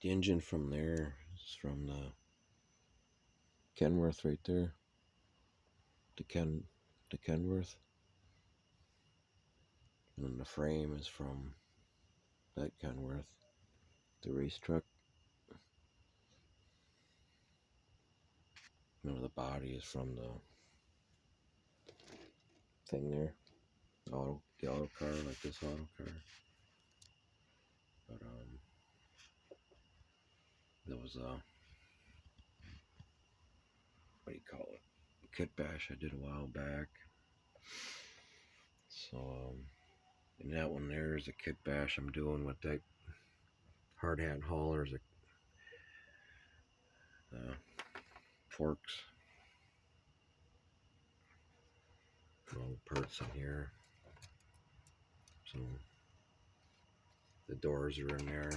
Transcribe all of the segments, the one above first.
The engine from there is from the Kenworth right there. The Kenworth. And then the frame is from that Kenworth. The race truck. You know, the body is from the thing there. The auto car, like this auto car. But there was a, what do you call it? Kit bash I did a while back. So and that one there is a kit bash I'm doing with that hard hat haulers, forks, all parts in here. So the doors are in there.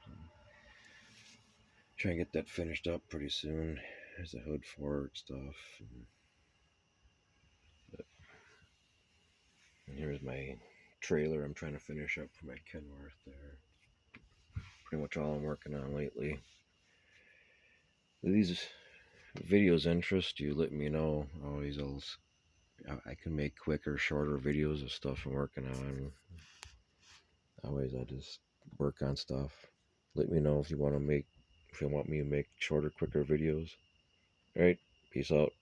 So, try and get that finished up pretty soon. There's the hood fork stuff. And here's my trailer I'm trying to finish up for my Kenworth there. Pretty much all I'm working on lately. If these videos interest you, let me know. Always, I can make quicker, shorter videos of stuff I'm working on. Always, I just work on stuff. Let me know if you want me to make shorter, quicker videos. All right, peace out.